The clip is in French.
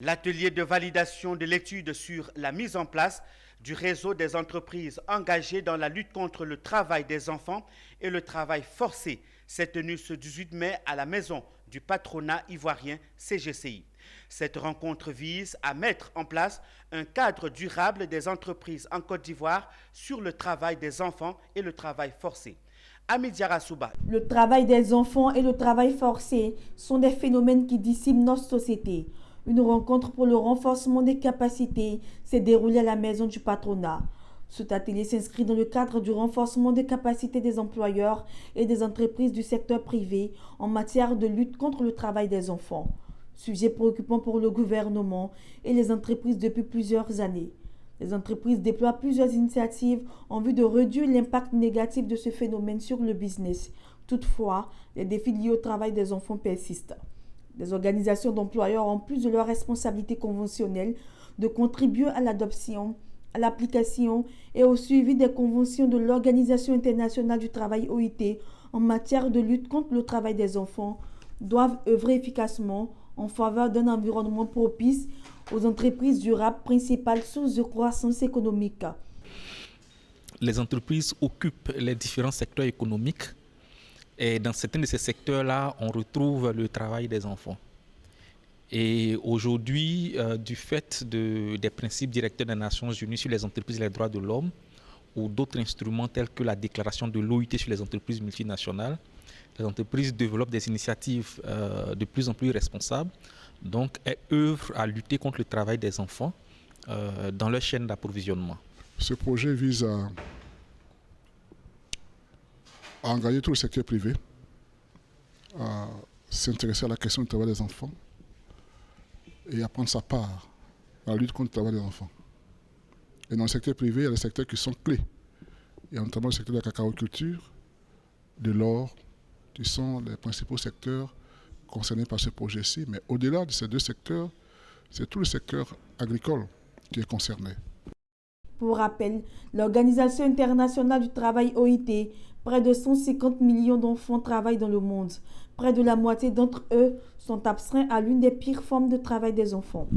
L'atelier de validation de l'étude sur la mise en place du réseau des entreprises engagées dans la lutte contre le travail des enfants et le travail forcé s'est tenu ce 18 mai à la maison du patronat ivoirien CGCI. Cette rencontre vise à mettre en place un cadre durable des entreprises en Côte d'Ivoire sur le travail des enfants et le travail forcé. Amidiara Souba. Le travail des enfants et le travail forcé sont des phénomènes qui dissipent notre société. Une rencontre pour le renforcement des capacités s'est déroulée à la maison du patronat. Cet atelier s'inscrit dans le cadre du renforcement des capacités des employeurs et des entreprises du secteur privé en matière de lutte contre le travail des enfants. Sujet préoccupant pour le gouvernement et les entreprises depuis plusieurs années. Les entreprises déploient plusieurs initiatives en vue de réduire l'impact négatif de ce phénomène sur le business. Toutefois, les défis liés au travail des enfants persistent. Les organisations d'employeurs, en plus de leurs responsabilités conventionnelles, de contribuer à l'adoption, à l'application et au suivi des conventions de l'Organisation internationale du travail OIT en matière de lutte contre le travail des enfants, doivent œuvrer efficacement en faveur d'un environnement propice aux entreprises durables principales sources de croissance économique. Les entreprises occupent les différents secteurs économiques et dans certains de ces secteurs-là, on retrouve le travail des enfants. Et aujourd'hui, du fait des principes directeurs des Nations Unies sur les entreprises et les droits de l'homme ou d'autres instruments tels que la déclaration de l'OIT sur les entreprises multinationales, les entreprises développent des initiatives de plus en plus responsables. Donc, elles œuvrent à lutter contre le travail des enfants dans leur chaîne d'approvisionnement. Ce projet vise à engager tout le secteur privé à s'intéresser à la question du travail des enfants et à prendre sa part à la lutte contre le travail des enfants. Et dans le secteur privé, il y a des secteurs qui sont clés. Il y a notamment le secteur de la cacaoculture, de l'or, qui sont les principaux secteurs concernés par ce projet-ci. Mais au-delà de ces deux secteurs, c'est tout le secteur agricole qui est concerné. Pour rappel, l'Organisation internationale du travail OIT, près de 150 millions d'enfants travaillent dans le monde. Près de la moitié d'entre eux sont abstreints à l'une des pires formes de travail des enfants.